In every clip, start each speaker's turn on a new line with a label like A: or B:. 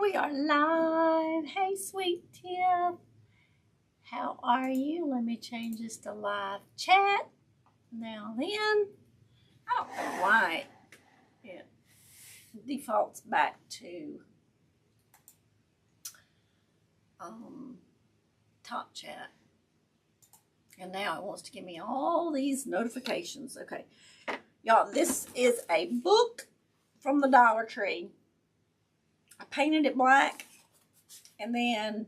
A: we are live. Hey, sweet Tiff. How are you? Let me change this to live chat. Now then, I don't know why it defaults back to top chat. And now it wants to give me all these notifications. Okay. Y'all, this is a book from the Dollar Tree. I painted it black, and then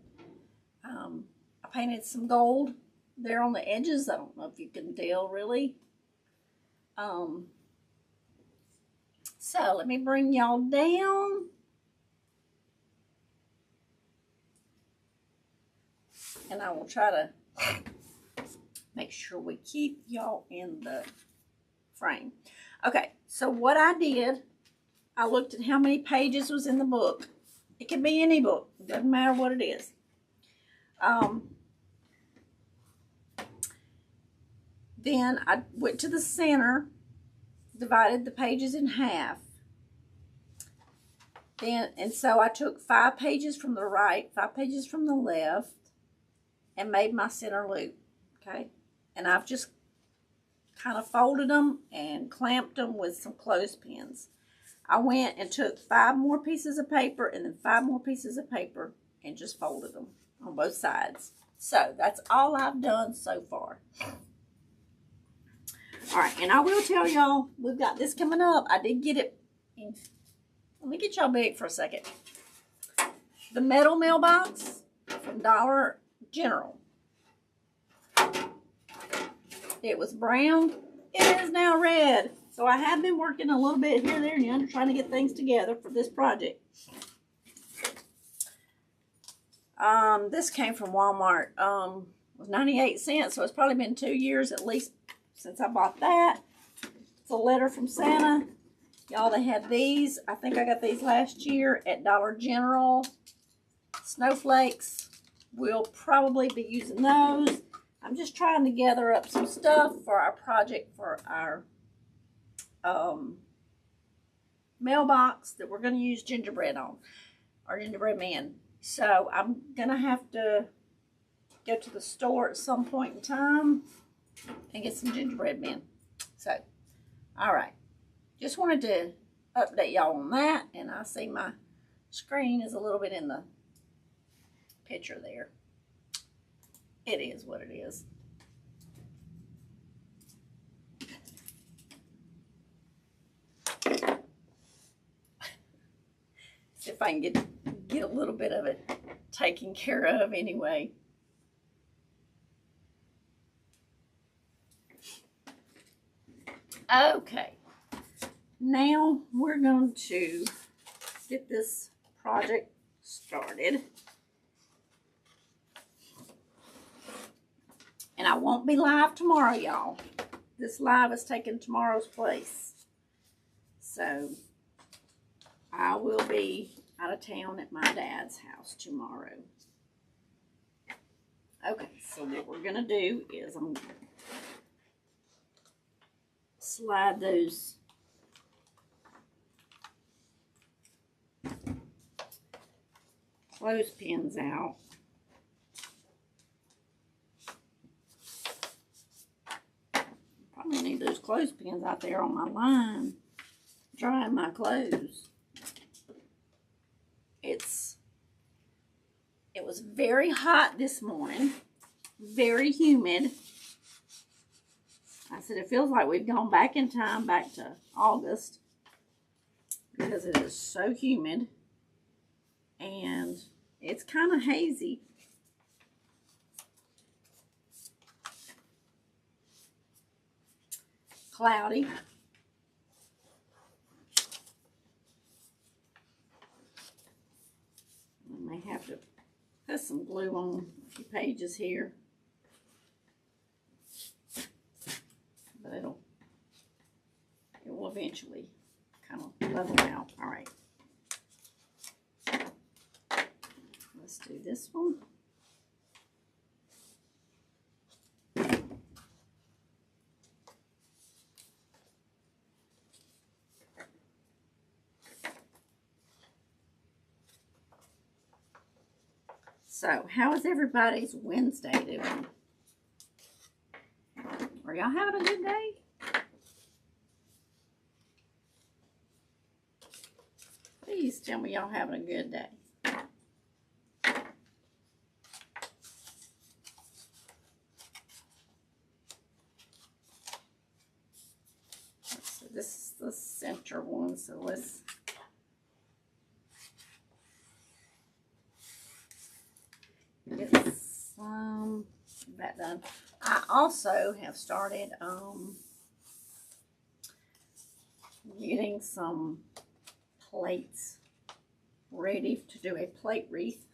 A: I painted some gold there on the edges. I don't know if you can tell, really. So let me bring y'all down. And I will try to make sure we keep y'all in the frame. Okay, so what I did, I looked at how many pages was in the book. It can be any book. It doesn't matter what it is. Then I went to the center, divided the pages in half. And so I took 5 pages from the right, 5 pages from the left, and made my center loop. Okay, and I've just kind of folded them and clamped them with some clothespins. I went and took 5 more pieces of paper and then 5 more pieces of paper and just folded them on both sides. So that's all I've done so far. All right, and I will tell y'all, we've got this coming up. I did get it in, let me get y'all big for a second. The metal mailbox from Dollar General. It was brown. It is now red. So I have been working a little bit here, there, and yonder, trying to get things together for this project. This came from Walmart. It was 98 cents, so it's probably been 2 years at least since I bought that. It's a letter from Santa. Y'all, they had these. I think I got these last year at Dollar General. Snowflakes. We'll probably be using those. I'm just trying to gather up some stuff for our project for our mailbox that we're going to use gingerbread on, or gingerbread man. So I'm going to have to go to the store at some point in time and get some gingerbread men. So, all right. Just wanted to update y'all on that. And I see my screen is a little bit in the picture there. It is what it is. See if I can get a little bit of it taken care of anyway. Okay, now we're going to get this project started. And I won't be live tomorrow, y'all. This live is taking tomorrow's place. So I will be out of town at my dad's house tomorrow. Okay, so what we're going to do is I'm going to slide those clothespins out. Probably need those clothespins out there on my line, drying my clothes. It was very hot this morning, very humid. I said it feels like we've gone back in time, back to August, because it is so humid and it's kind of hazy. Cloudy. I may have to put some glue on a few pages here. But it will eventually kind of level out. All right. Let's do this one. So, how is everybody's Wednesday doing? Are y'all having a good day? Please tell me y'all having a good day. So this is the center one, so let's get some of that done. I also have started getting some plates ready to do a plate wreath.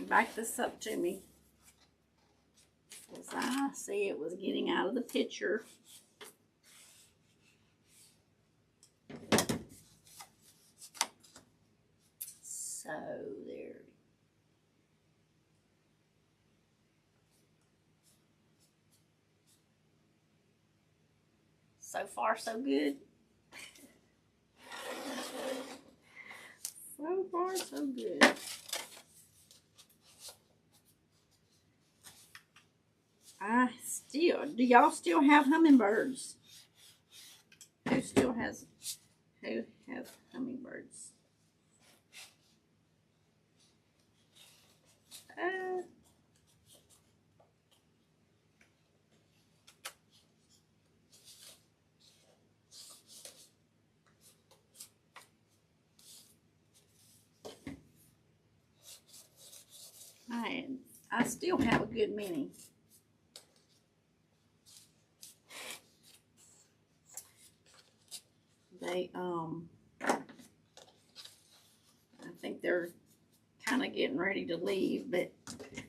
A: Back this up to me, because I see it was getting out of the picture. So there. So far, so good. So far, so good. Do y'all still have hummingbirds? Who have hummingbirds? I still have a good many. They I think they're kind of getting ready to leave, but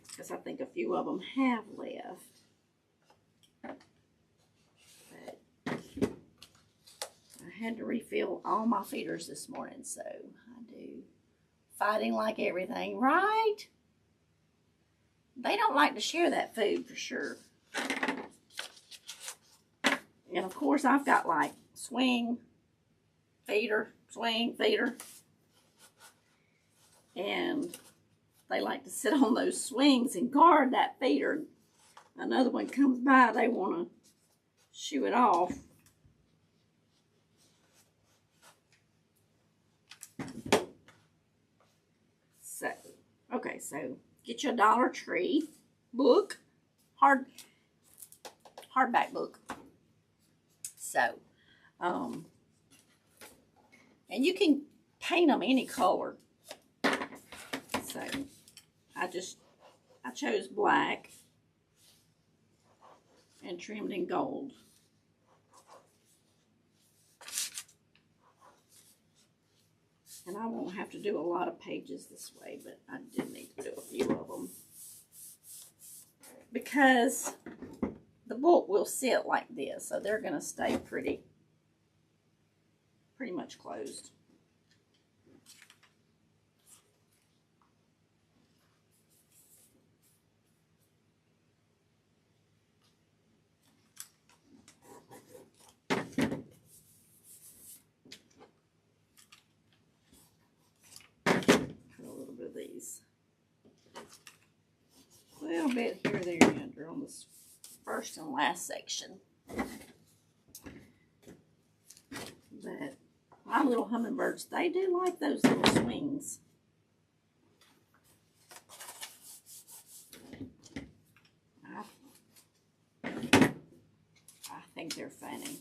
A: because I think a few of them have left. But I had to refill all my feeders this morning, so I do. Fighting like everything, right? They don't like to share that food for sure. And of course, I've got like swing, feeder, swing, feeder. And they like to sit on those swings and guard that feeder. Another one comes by, they want to shoo it off. So, okay, so get your Dollar Tree book, hardback book. So, and you can paint them any color. So, I chose black and trimmed in gold. And I won't have to do a lot of pages this way, but I did need to do a few of them. Because the book will sit like this, so they're going to stay pretty much closed. These. A little bit here, there, and under on this first and last section. But my little hummingbirds, they do like those little swings. I think they're funny.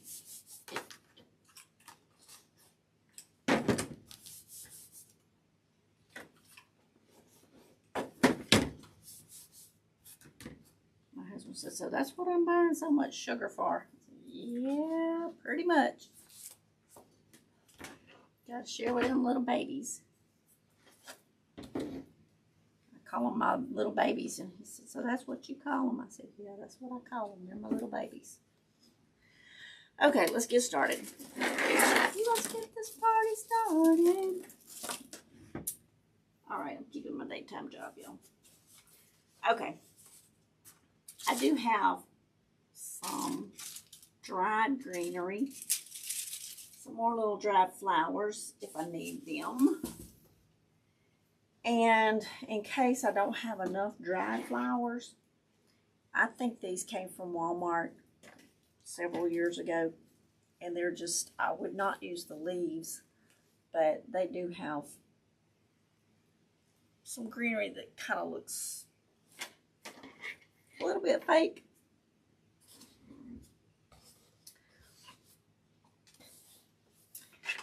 A: So that's what I'm buying so much sugar for. Yeah, pretty much. Gotta share with them little babies. I call them my little babies. And he said, so that's what you call them? I said, yeah, that's what I call them. They're my little babies. Okay, let's get started. Let's get this party started. All right, I'm keeping my daytime job, y'all. Okay. I do have some dried greenery. some more little dried flowers if I need them. And in case I don't have enough dried flowers, I think these came from Walmart several years ago. And they're just, I would not use the leaves, but they do have some greenery that kind of looks a little bit fake.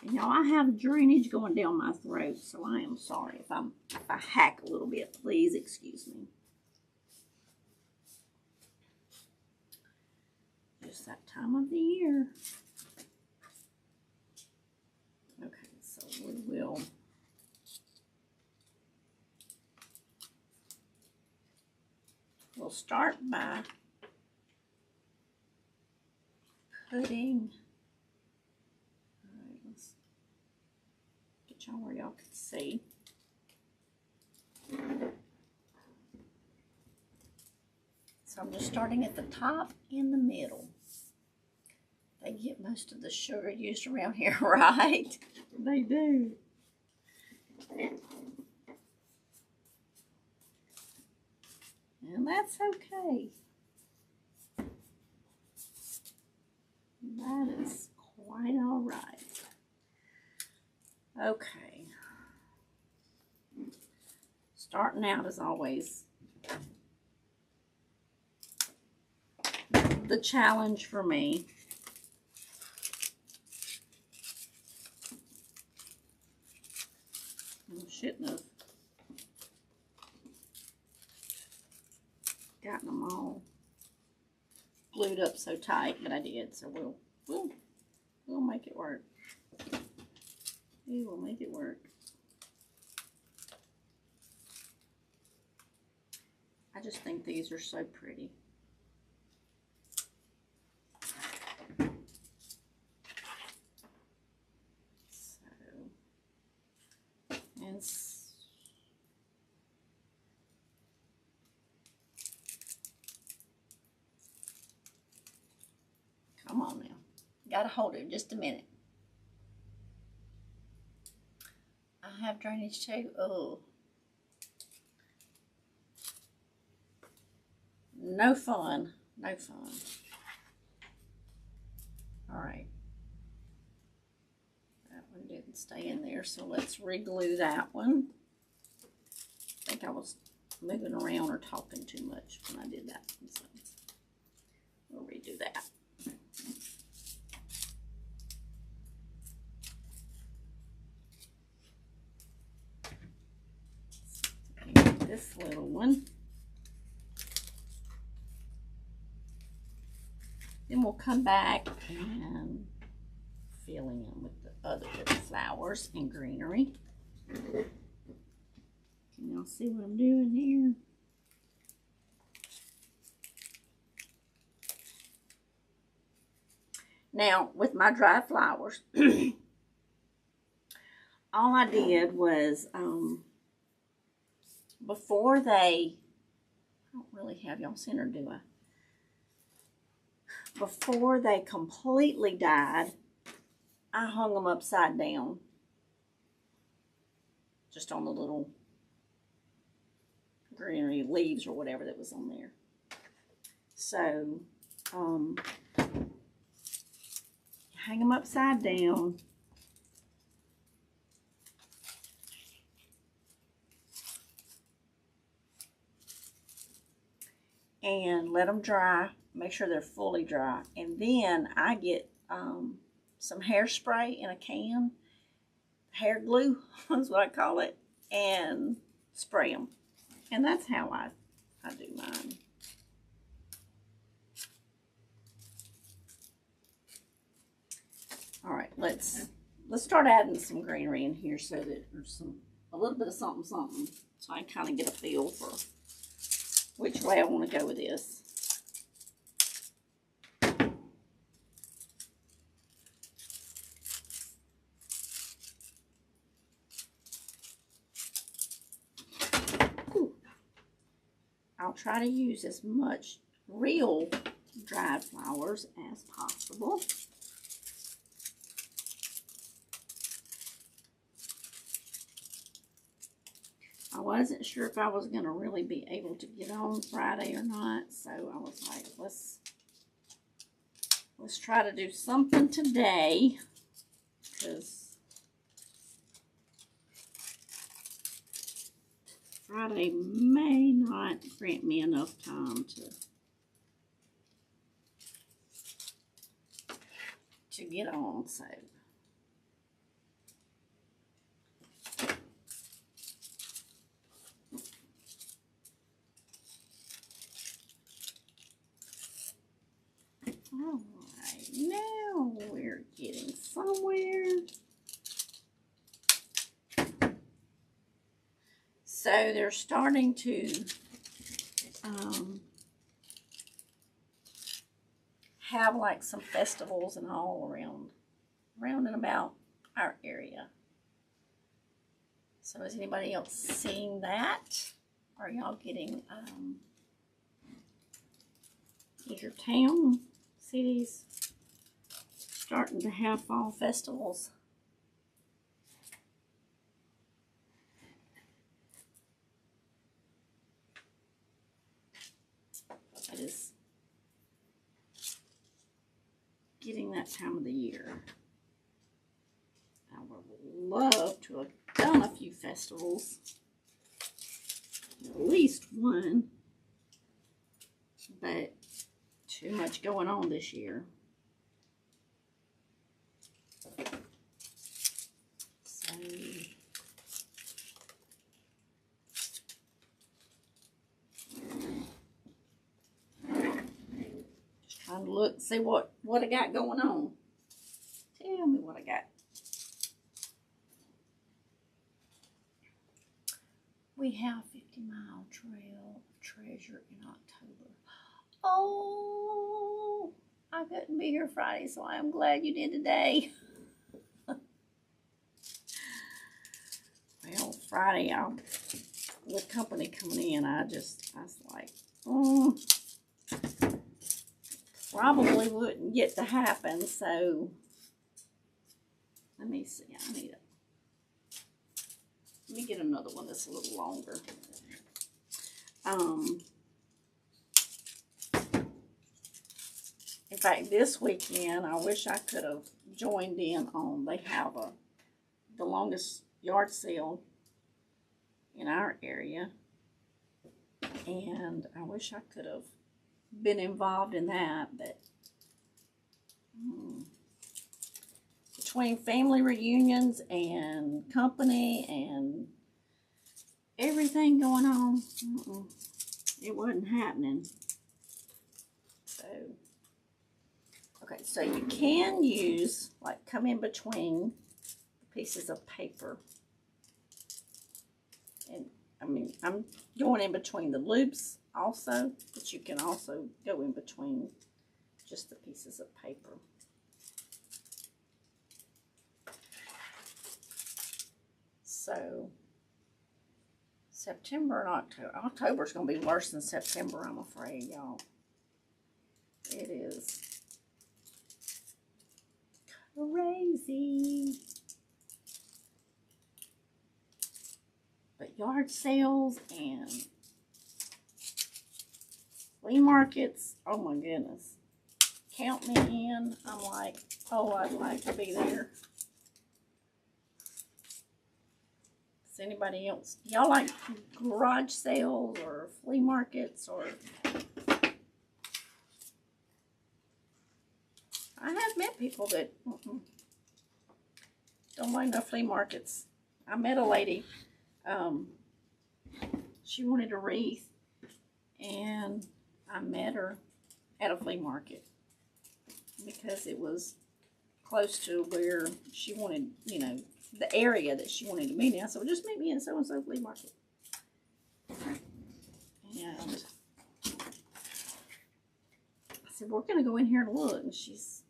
A: And y'all, I have drainage going down my throat, so I am sorry if I hack a little bit. Please excuse me. Just that time of the year. Okay, so we'll start by putting, all right, let's get y'all where y'all can see. So I'm just starting at the top and the middle. They get most of the sugar used around here, right? They do. And that's okay. That is quite all right. Okay. Starting out as always the challenge for me. I shouldn't have gotten them all glued up so tight, but I did, so we'll make it work. We will make it work. I just think these are so pretty. Come on now. Gotta hold it just a minute. I have drainage too. Oh. No fun. No fun. Alright. That one didn't stay in there, so let's re-glue that one. I think I was moving around or talking too much when I did that one, so we'll redo that. This little one. Then we'll come back and fill in with the other little flowers and greenery. Can y'all see what I'm doing here? Now, with my dry flowers, all I did was, before they, I don't really have y'all centered, do I? Before they completely died, I hung them upside down, just on the little greenery leaves or whatever that was on there. So, hang them upside down. And let them dry. Make sure they're fully dry. And then I get some hairspray in a can. Hair glue is what I call it. And spray them. And that's how I do mine. All right, let's start adding some greenery in here so that there's a little bit of something, so I can kind of get a feel for which way I want to go with this. Ooh. I'll try to use as much real dried flowers as possible. wasn't sure if I was going to really be able to get on Friday or not. So I was like, let's try to do something today. Because Friday may not grant me enough time to get on. So all right, now we're getting somewhere. So they're starting to have like some festivals and all around and about our area. So is anybody else seeing that? Are y'all getting, is your town, cities starting to have fall festivals? It is getting that time of the year. I would love to have done a few festivals, at least one, but too much going on this year. So just trying to look, see what I got going on. Tell me what I got. We have 50-mile trail of treasure in October. Oh, I couldn't be here Friday, so I'm glad you did today. Well, Friday, with company coming in, I was like, probably wouldn't get to happen, so let me see. Let me get another one that's a little longer. In fact, this weekend, I wish I could have joined in on, they have the longest yard sale in our area. And I wish I could have been involved in that, but between family reunions and company and everything going on, it wasn't happening. So, okay, so you can use, like, come in between pieces of paper. And, I mean, I'm going in between the loops also, but you can also go in between just the pieces of paper. So, September and October. October's going to be worse than September, I'm afraid, y'all. It is crazy. But yard sales and flea markets, oh my goodness. Count me in. I'm like, oh, I'd like to be there. Does anybody else? Y'all like garage sales or flea markets or? I have met people that don't like no flea markets. I met a lady. She wanted a wreath, and I met her at a flea market because it was close to where she wanted, you know, the area that she wanted to meet in. I said, well, just meet me in so-and-so flea market. And I said, we're going to go in here and look. And she's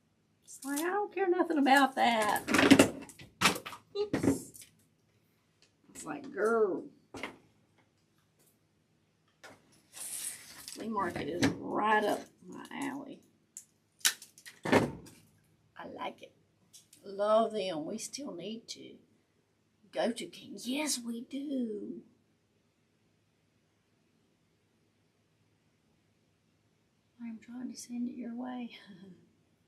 A: like, I don't care nothing about that. Oops. I was like, girl. Flea market is right up my alley. I like it. Love them. We still need to go to King. Yes, we do. I'm trying to send it your way.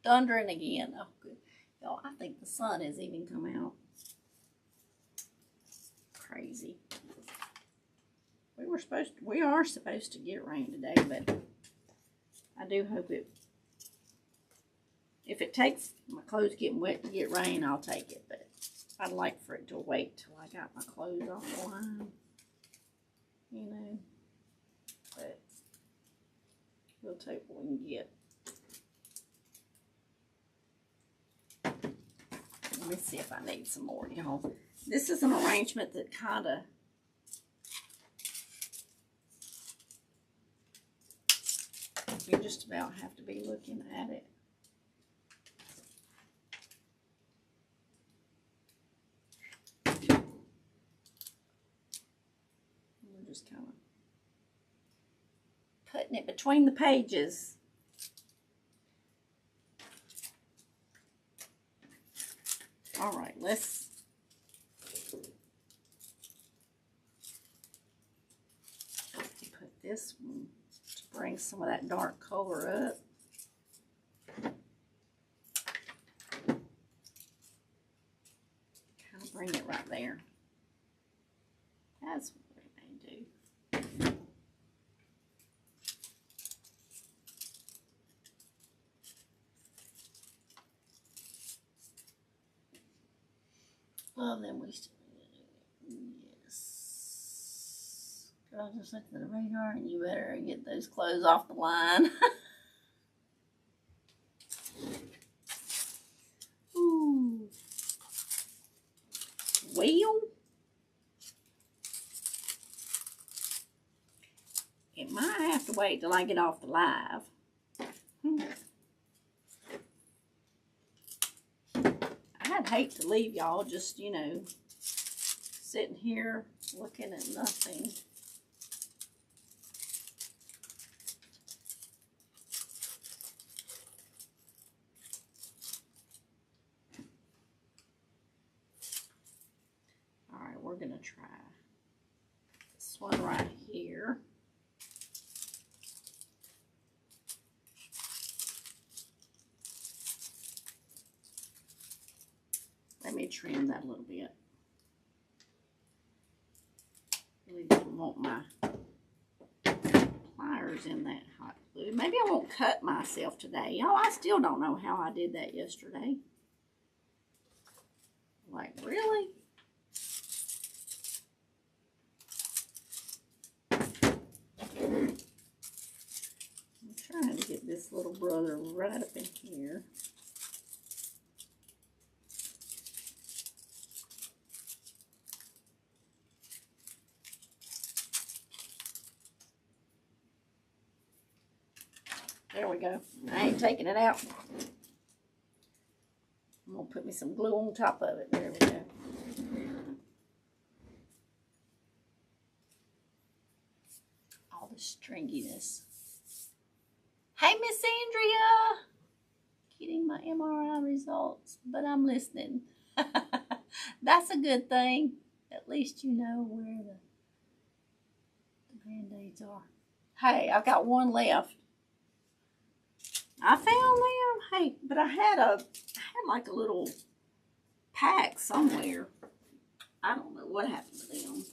A: Thundering again. Oh, good. Y'all, I think the sun has even come out. Crazy. We are supposed to get rain today, but I do hope if it takes my clothes getting wet to get rain, I'll take it, but I'd like for it to wait till I got my clothes off the line, you know, but we'll take what we can get. Let me see if I need some more, y'all. This is an arrangement that kind of you just about have to be looking at it. We're just kind of putting it between the pages. All right, let's put this one to bring some of that dark color up. Kind of bring it right there. That's what we may do. Well, then we still, yes. Girl, just look at the radar and you better get those clothes off the line. Ooh. Well, it might have to wait till I get off the live. I'd hate to leave y'all just, you know, sitting here looking at nothing. All right, we're going to try this one right here. Let me trim that a little bit. Really don't want my pliers in that hot glue. Maybe I won't cut myself today. Y'all, I still don't know how I did that yesterday. Like, really? I'm trying to get this little brother right up in here. There we go. I ain't taking it out. I'm going to put me some glue on top of it. There we go. All the stringiness. Hey, Miss Andrea! Getting my MRI results, but I'm listening. That's a good thing. At least you know where the Band-Aids are. Hey, I've got one left. I found them. Hey, but I had like a little pack somewhere. I don't know what happened to them.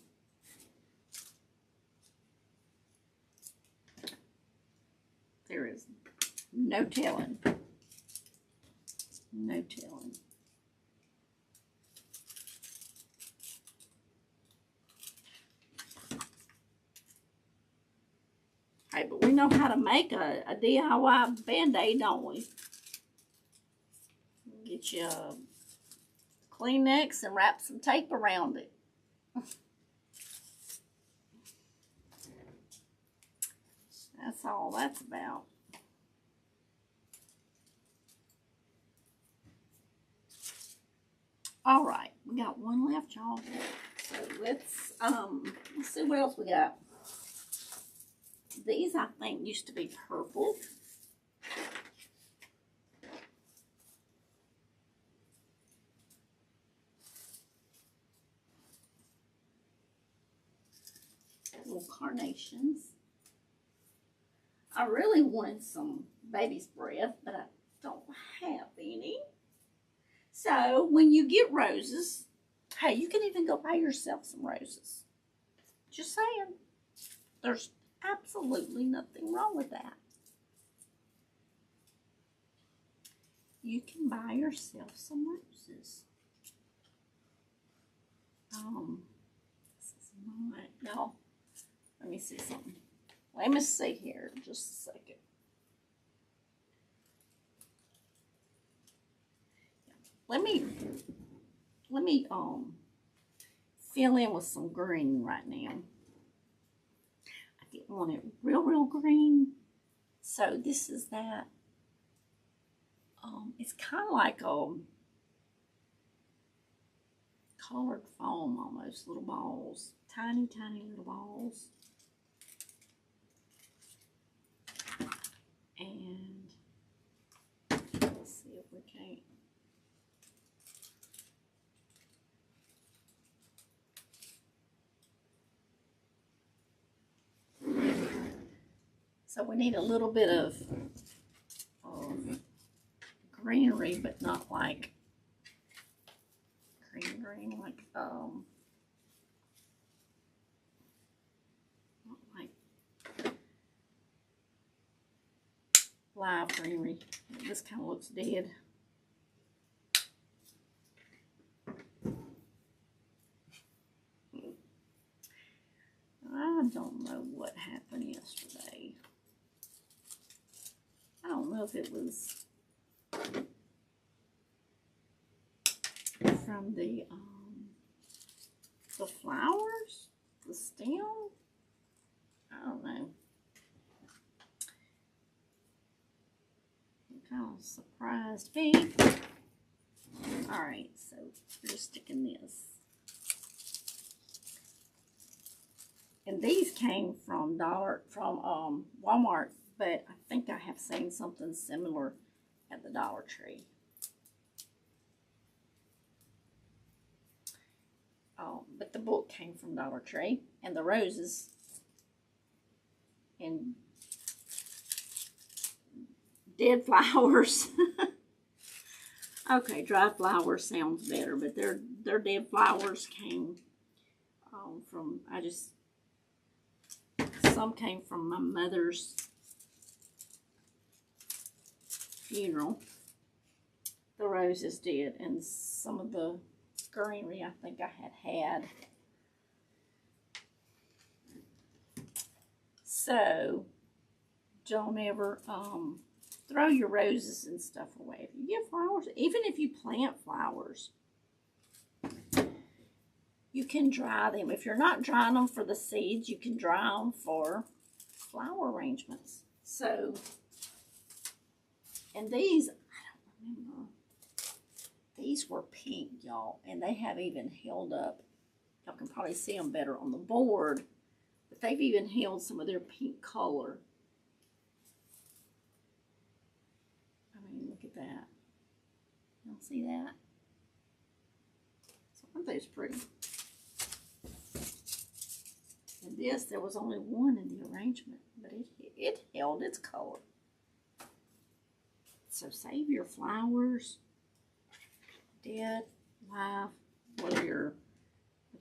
A: There is no telling. No telling. Hey, but we know how to make a DIY Band-Aid, don't we? Get you a Kleenex and wrap some tape around it. That's all that's about. All right, we got one left, y'all. So let's see what else we got. These, I think, used to be purple. Little carnations. I really wanted some baby's breath, but I don't have any. So when you get roses, hey, you can even go buy yourself some roses. Just saying. There's absolutely nothing wrong with that. You can buy yourself some roses. This is not, no. Let me see something. Let me see here just a second. Let me fill in with some green right now. I didn't want it real green. So this is that. It's kind of like colored foam almost, little balls. Tiny little balls. And let's see if we can't. So we need a little bit of greenery, but not like green, like not like live greenery. This kind of looks dead. I don't know what happened yesterday. I don't know if it was from the flowers, the stem. I don't know. It kind of surprised me. All right, so we're sticking this. And these came from Walmart, but I think I have seen something similar at the Dollar Tree. But the book came from Dollar Tree, and the roses and dead flowers. Okay, dry flowers sounds better, but their dead flowers came from, some came from my mother's funeral. The roses did, and some of the greenery I think I had. So don't ever throw your roses and stuff away. If you get flowers, even if you plant flowers, you can dry them. If you're not drying them for the seeds, you can dry them for flower arrangements. So, and these, I don't remember, these were pink, y'all, and they have even held up. Y'all can probably see them better on the board, but they've even held some of their pink color. I mean, look at that. Y'all see that? So aren't those pretty? And this, there was only one in the arrangement, but it held its color. So save your flowers, dead, live, whether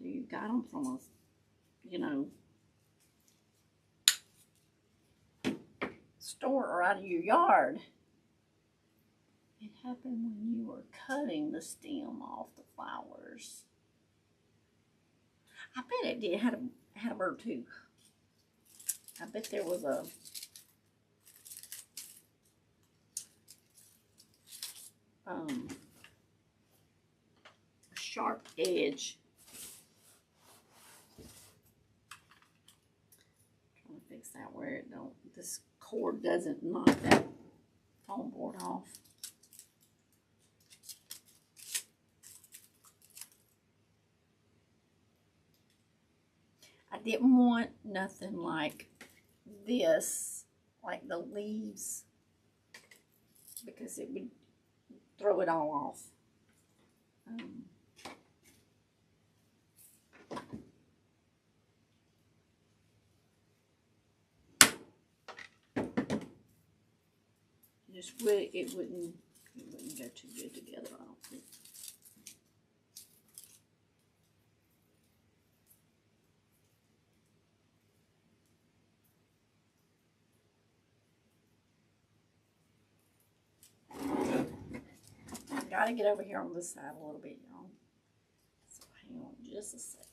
A: you got them from a, store or out of your yard. It happened when you were cutting the stem off the flowers. I bet it did. Had a bird too. I bet there was a sharp edge. Trying to fix that where it don't. This cord doesn't knock that foam board off. I didn't want nothing like this, like the leaves, because it would throw it all off. it wouldn't go too good together, I don't think. Gotta get over here on this side a little bit, y'all. So hang on just a second.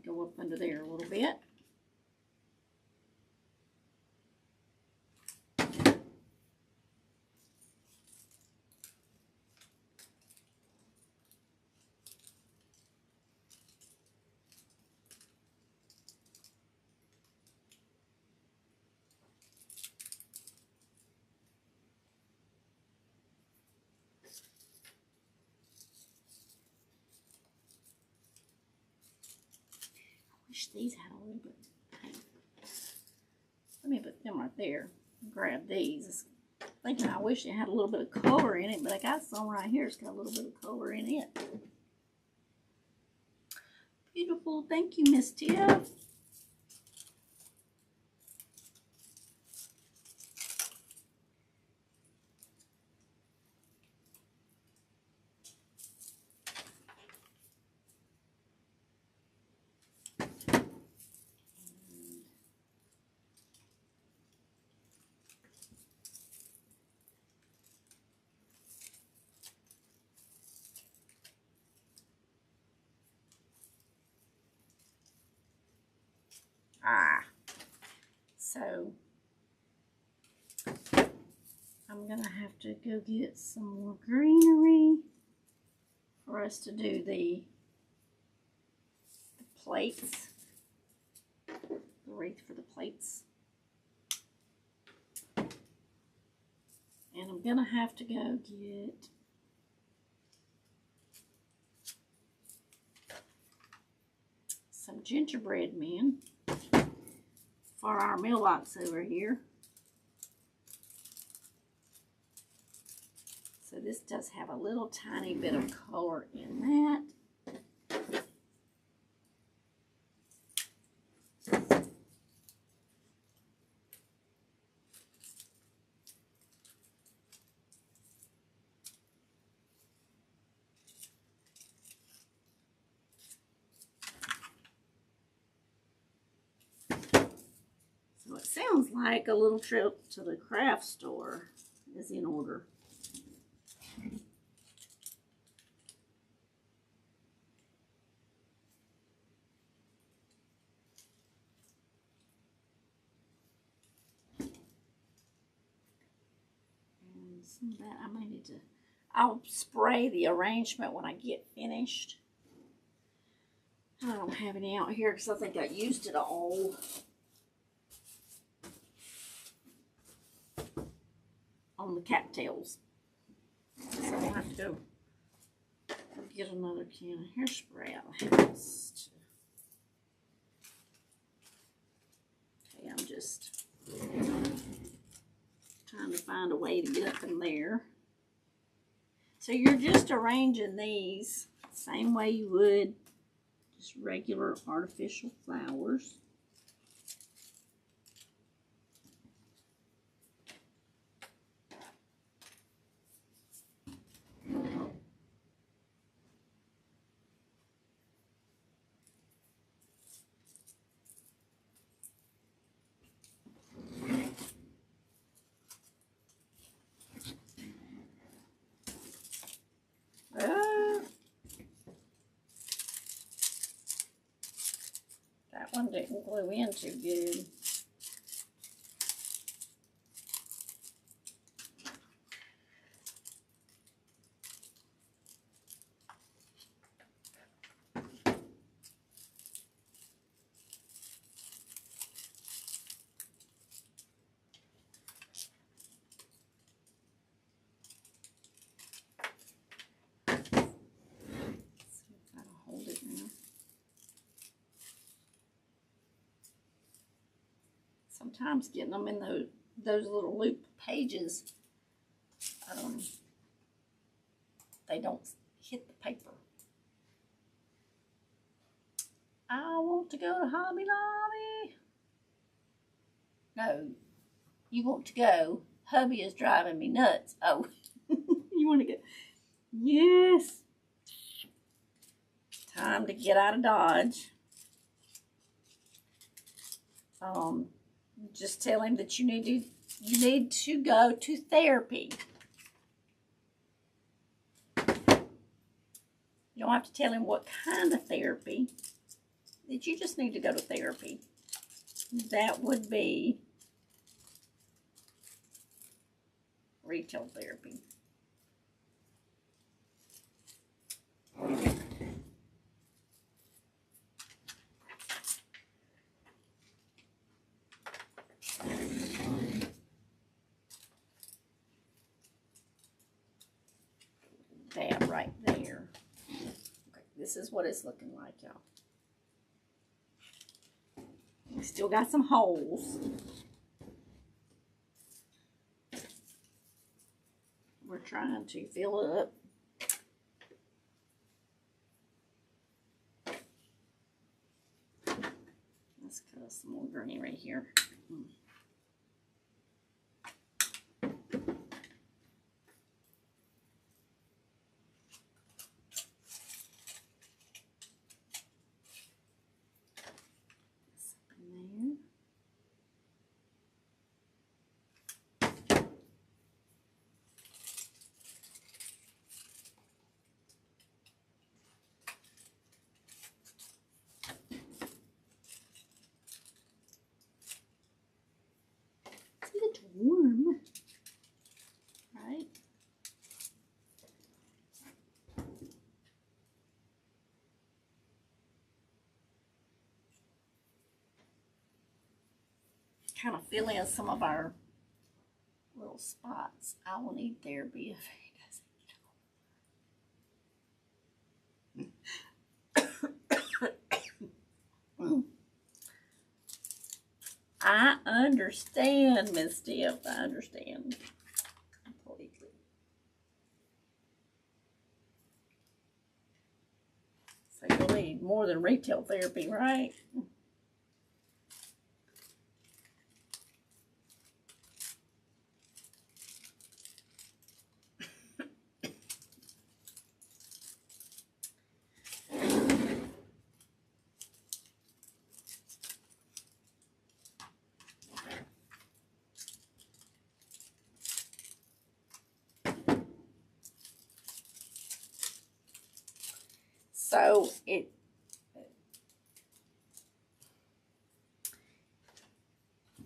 A: Go up under there a little bit. Wish these had a little bit of paint. Let me put them right there. Grab these. Thinking I wish it had a little bit of color in it, but I got some right here. It's got a little bit of color in it. Beautiful. Thank you, Miss Tiff. So I'm gonna have to go get some more greenery for us to do the plates, the wreath for the plates. And I'm gonna have to go get some gingerbread men for our mailbox over here. So this does have a little tiny bit of color in that. So it sounds like a little trip to the craft store is in order. And some of that I may need to, I'll spray the arrangement when I get finished. I don't have any out here because I think I used it all on the cattails. So I'll have to go get another can of hairspray out of the house. Okay, I'm just trying to find a way to get up in there. So you're just arranging these same way you would just regular artificial flowers. That one didn't glue in too good. Sometimes getting them in those little loop pages, they don't hit the paper. I want to go to Hobby Lobby. No, you want to go. Hubby is driving me nuts. Oh, you want to go? Yes. Time to get out of Dodge. Just tell him that you need to go to therapy. You don't have to tell him what kind of therapy. That you just need to go to therapy. That would be retail therapy. That right there. Okay, this is what it's looking like, y'all. We still got some holes. We're trying to fill up. Let's cut some more green right here. It's warm, right? Kind of fill in some of our little spots. I will need therapy if he doesn't. I understand, Miss Tiff. I understand completely. So you'll need more than retail therapy, right? So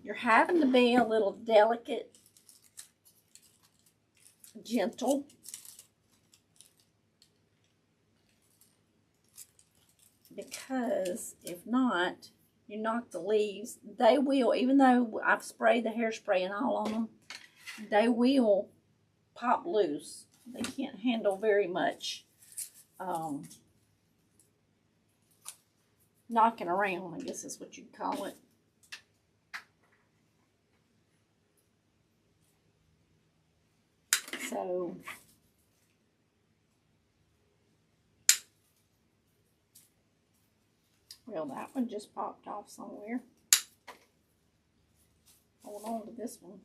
A: you're having to be a little delicate, gentle. Because if not, you knock the leaves. They will, even though I've sprayed the hairspray and all on them, they will pop loose. They can't handle very much knocking around, I guess is what you'd call it. So well, that one just popped off somewhere. Hold on to this one.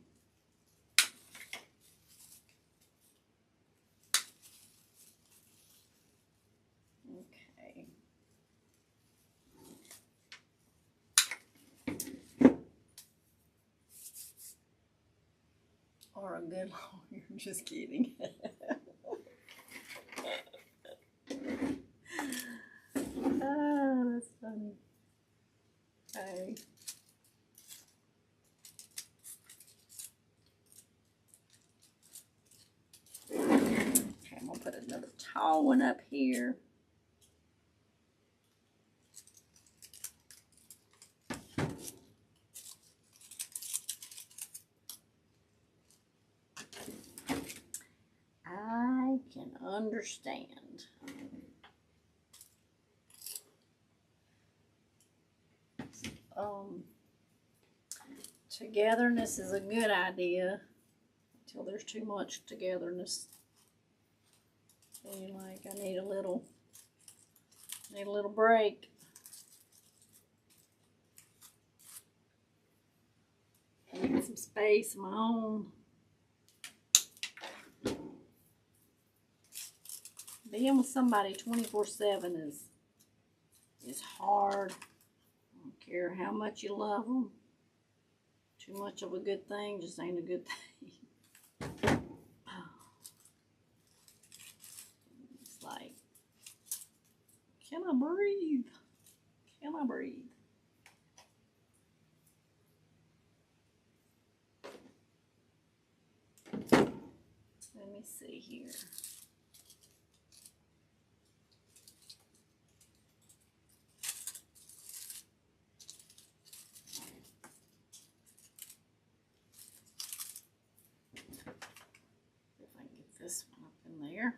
A: Okay. Or a good lawyer. Just kidding. Oh, that's funny. Okay. Okay, I'm gonna put another tall one up here. I can understand. Togetherness is a good idea until there's too much togetherness. And like I need a little break. need some space of my own. Being with somebody 24/7 is hard. I don't care how much you love them. Too much of a good thing just ain't a good thing. It's like, can I breathe? Can I breathe? Let me see here. If I can get this one up in there.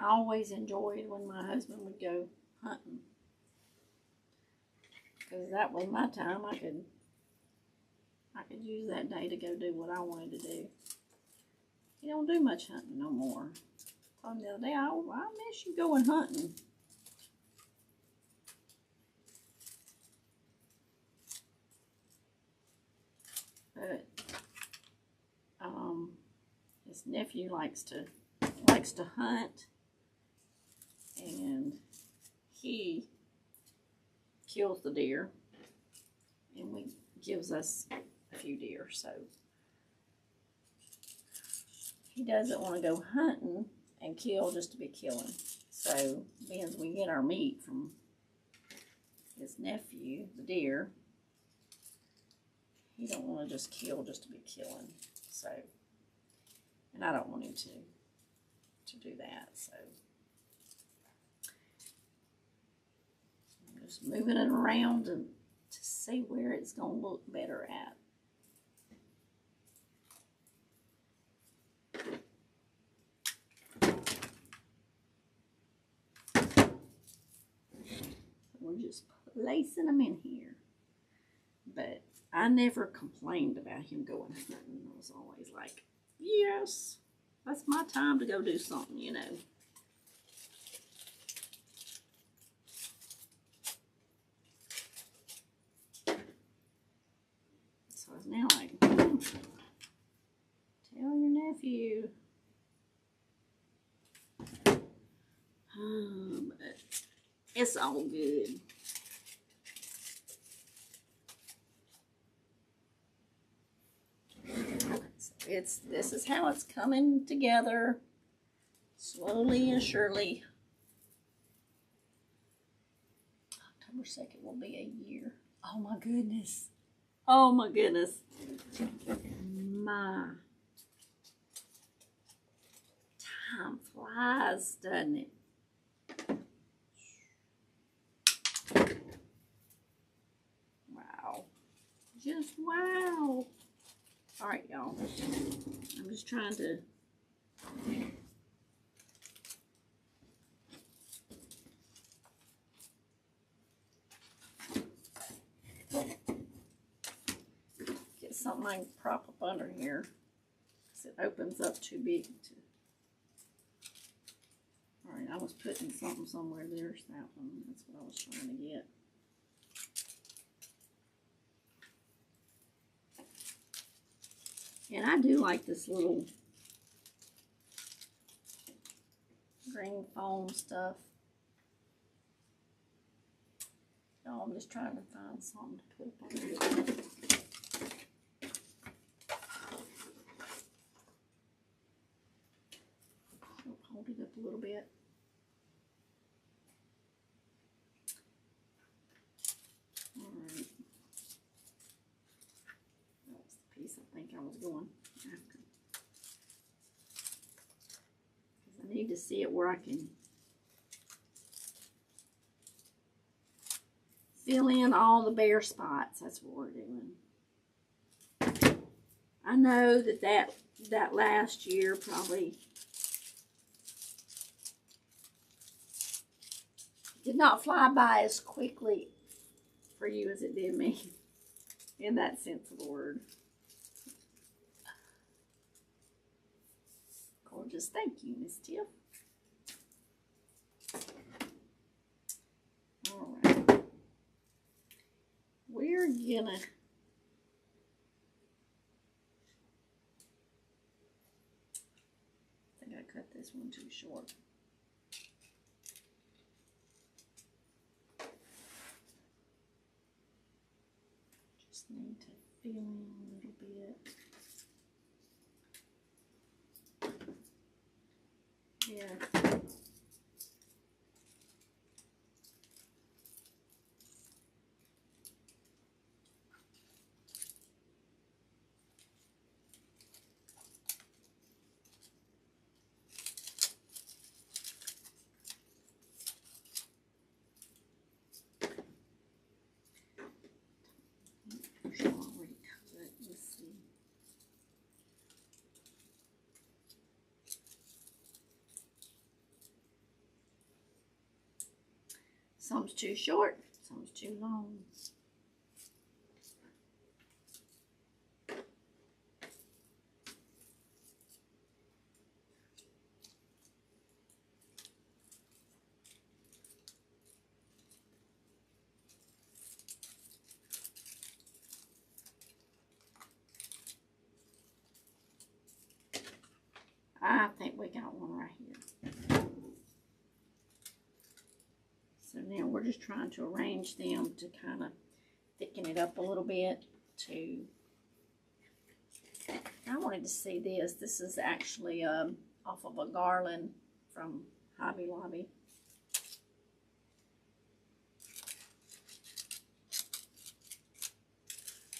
A: I always enjoyed when my husband would go hunting, because that was my time. I could use that day to go do what I wanted to do. He don't do much hunting no more. I told him the other day, I miss you going hunting. But his nephew likes to hunt, and he kills the deer and gives us a few deer. So he doesn't want to go hunting and kill just to be killing. So being we get our meat from his nephew, the deer, he don't want to just kill just to be killing. So, and I don't want him to do that. So I'm just moving it around to see where it's going to look better at. We're just placing them in here. But I never complained about him going hunting. I was always like, yes, that's my time to go do something, you know. So it's now like, tell your nephew. But it's all good. This is how it's coming together, slowly and surely. October 2nd will be a year. Oh my goodness. Oh my goodness. My time flies, doesn't it? Wow. Just wow. All right, y'all. I'm just trying to get something I can prop up under here, because it opens up too big to. All right, I was putting something somewhere. There's that one. That's what I was trying to get. And I do like this little green foam stuff. Oh, I'm just trying to find something to put up on here. I'll hold it up a little bit. All right. That was the piece I think I was going after. Because I need to see it where I can fill in all the bare spots. That's what we're doing. I know that last year probably did not fly by as quickly for you as it did me, in that sense of the word. Gorgeous. Thank you, Miss Tiff. All right. We're gonna I think I cut this one too short. Just need to fill in a little bit. Yeah. Let's see. Some's too short, some's too long. I think we got one right here. So now we're just trying to arrange them to kind of thicken it up a little bit. I wanted to see this. This is actually off of a garland from Hobby Lobby.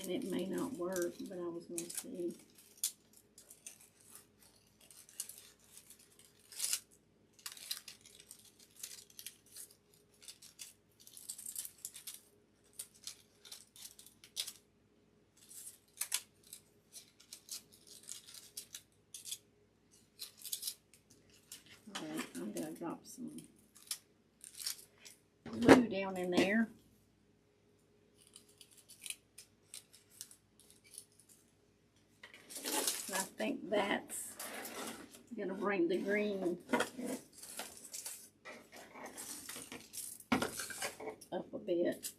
A: And it may not work, but I was going to see. Alright, I'm going to drop some glue down in there. And I think that's going to bring the green up a bit.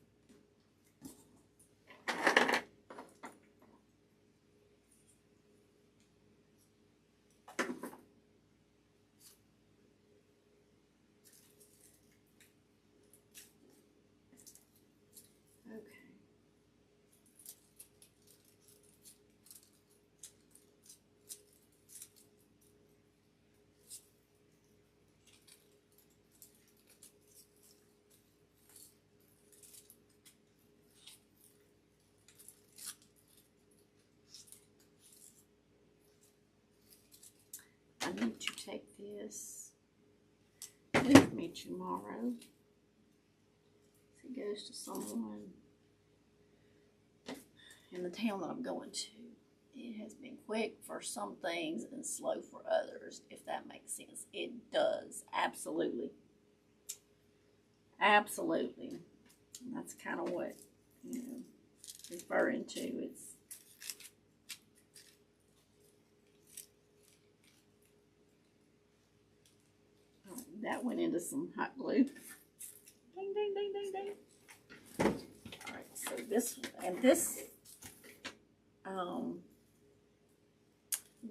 A: I need to take this with me tomorrow. If it goes to someone in the town that I'm going to. It has been quick for some things and slow for others, if that makes sense. It does, absolutely. Absolutely. And that's kind of what, you know, referring to. It's that went into some hot glue. Ding, ding, ding, ding, ding. All right, so this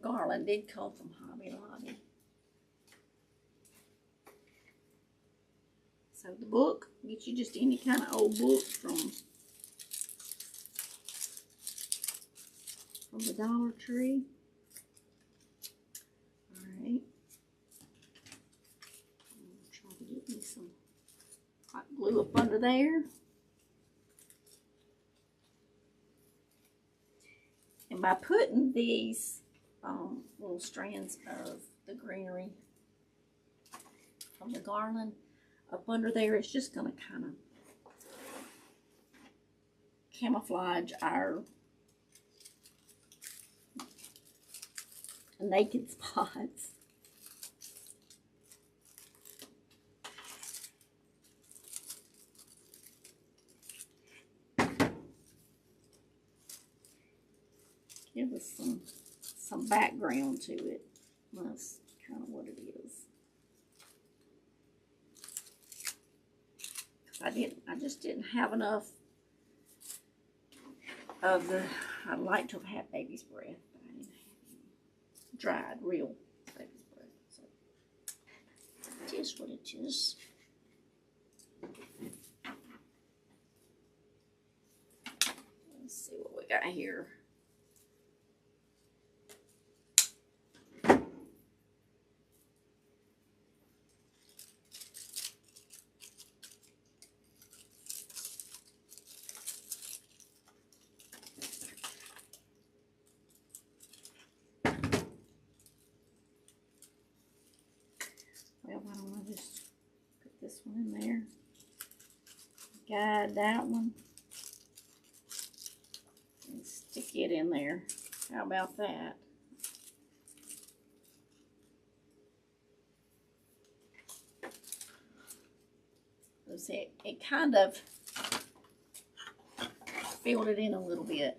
A: garland did come from Hobby Lobby. So the book, get you just any kind of old book from the Dollar Tree. All right. Try to get me some hot glue up under there. And by putting these little strands of the greenery from the garland up under there, it's just going to kind of camouflage our naked spots. Give us some background to it. That's kind of what it is. I just didn't have enough of the, I'd like to have had baby's breath, but I didn't have any dried, real baby's breath. So it is what it is. Let's see what we got here. Well, why don't I just put this one in there? Guide that one. And stick it in there. How about that? See, it kind of filled it in a little bit.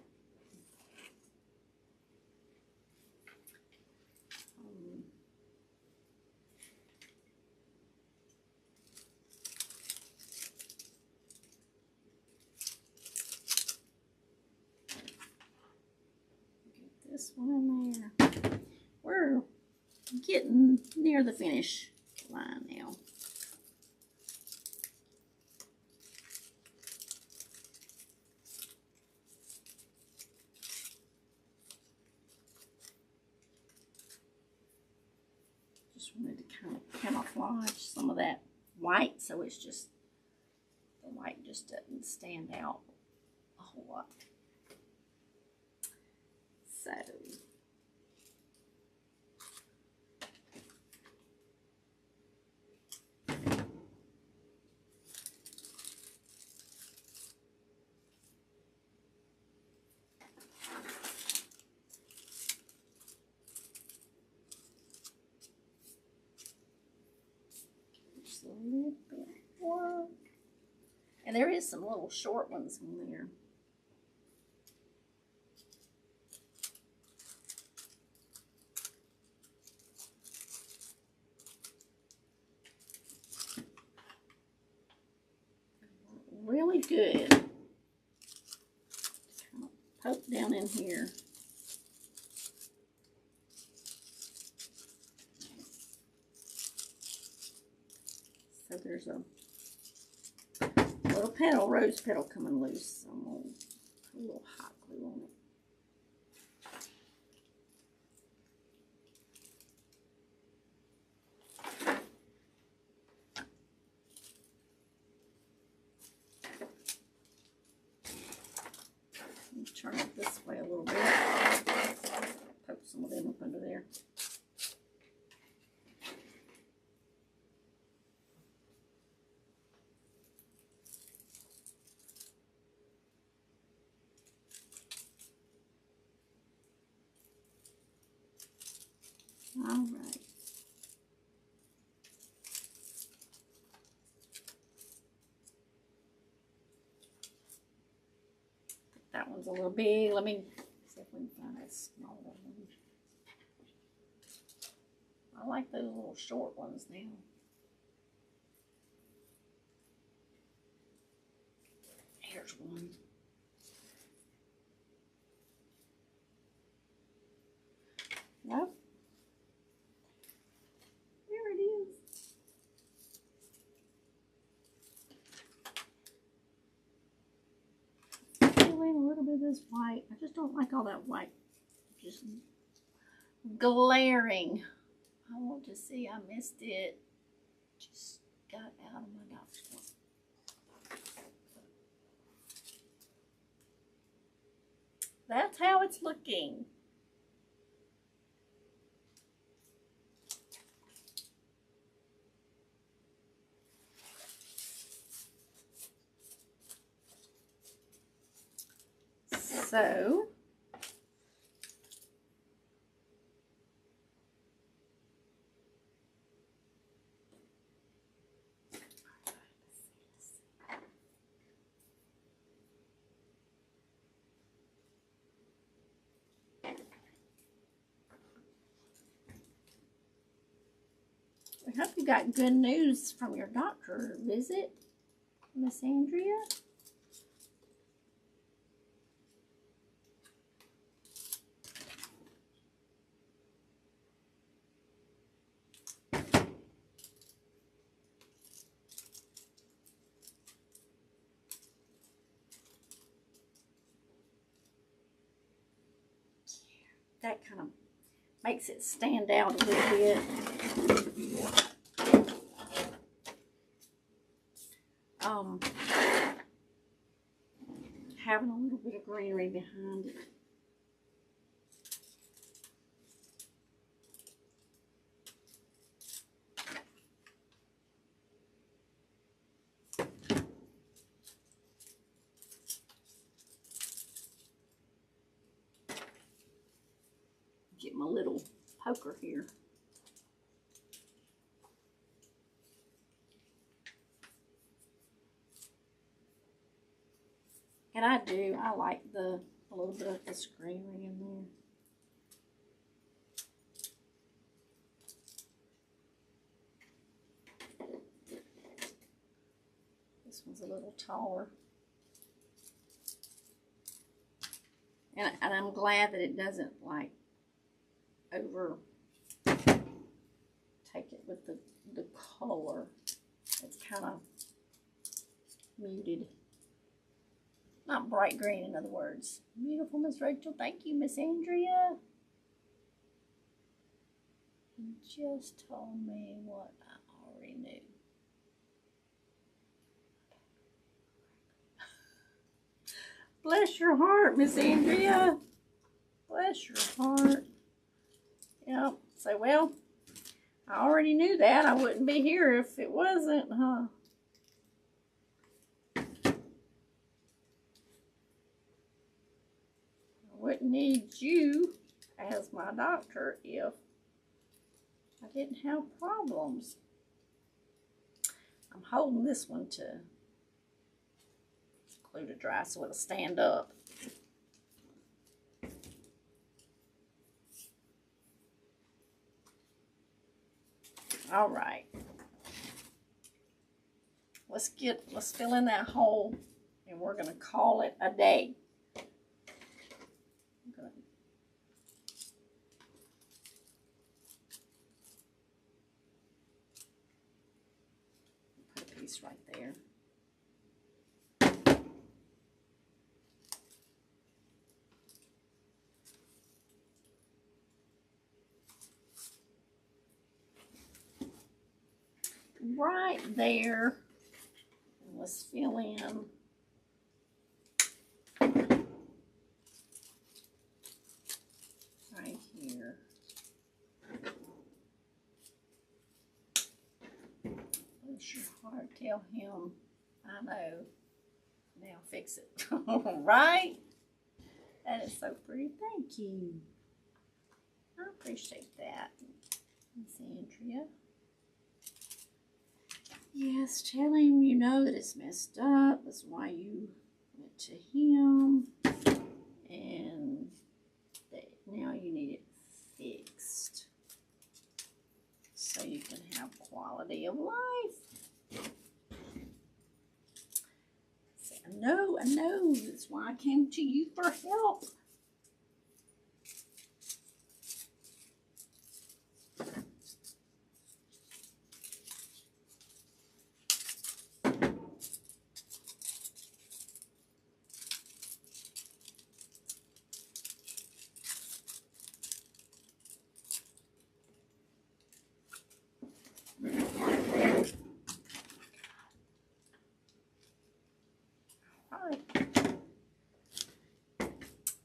A: Get this one in there. We're getting near the finish line now. Just wanted to kind of camouflage some of that white, so it's just, the white just doesn't stand out a whole lot. So just a little bit more. And there is some little short ones in there. Really good. Kind of poke down in here. So there's a little petal, rose petal coming loose. So I'm going to put a little hot glue on it. Turn it this way a little bit. Poke some of them up under there. All right. That one's a little big. Let me see if we can find a smaller one. I like those little short ones now. Here's one. Nope. There it is. Fill in a little bit of this white. I just don't like all that white. Just glaring. I want to see. I missed it. Just got out of my doctor's. That's how it's looking. So I hope you got good news from your doctor visit, Miss Andrea. That kind of makes it stand out a little bit. Having a little bit of greenery behind it. Get my little poker here. And I like a little bit of this greenery in there. This one's a little taller. And I'm glad that it doesn't like over take it with the color. It's kind of muted. Not bright green, in other words. Beautiful, Miss Rachel. Thank you, Miss Andrea. You just told me what I already knew. Bless your heart, Miss Andrea. Bless your heart. Yep. So, well, I already knew that. I wouldn't be here if it wasn't, huh? Wouldn't need you as my doctor if I didn't have problems. I'm holding this one to glue to dry so it'll stand up. All right. Let's fill in that hole and we're gonna call it a day. Right there. Right there. Let's fill in. Right here. Bless your heart. Tell him I know. Now fix it. All right. That is so pretty. Thank you. I appreciate that, Miss Andrea. Yes, tell him you know that it's messed up. That's why you went to him. And that now you need it fixed. So you can have quality of life. Say, I know. That's why I came to you for help.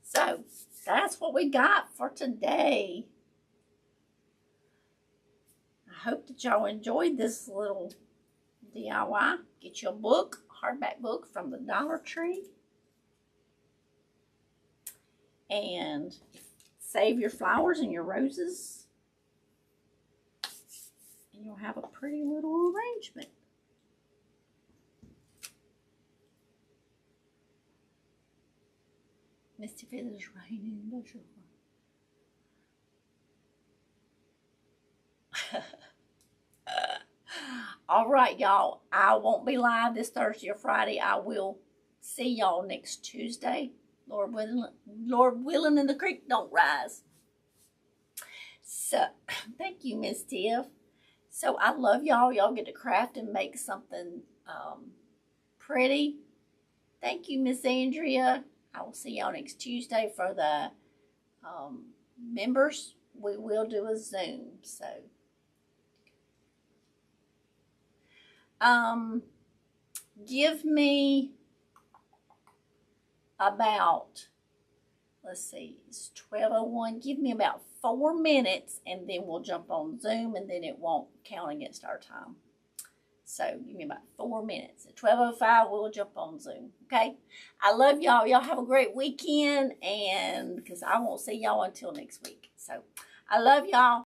A: So that's what we got for today. I hope that y'all enjoyed this little DIY. Get your book, hardback book from the Dollar Tree. and save your flowers and your roses, and you'll have a pretty little arrangement. Misty feels raining, don't you? All right, y'all. I won't be live this Thursday or Friday. I will see y'all next Tuesday. Lord willing, and the creek don't rise. So, thank you, Miss Tiff. So, I love y'all. Y'all get to craft and make something pretty. Thank you, Miss Andrea. I will see y'all next Tuesday for the members. We will do a Zoom. So, give me about, let's see, it's 12:01. Give me about 4 minutes, and then we'll jump on Zoom, and then it won't count against our time. So give me about 4 minutes. At 12:05, we'll jump on Zoom. Okay? I love y'all. Y'all have a great weekend, and because I won't see y'all until next week. So I love y'all.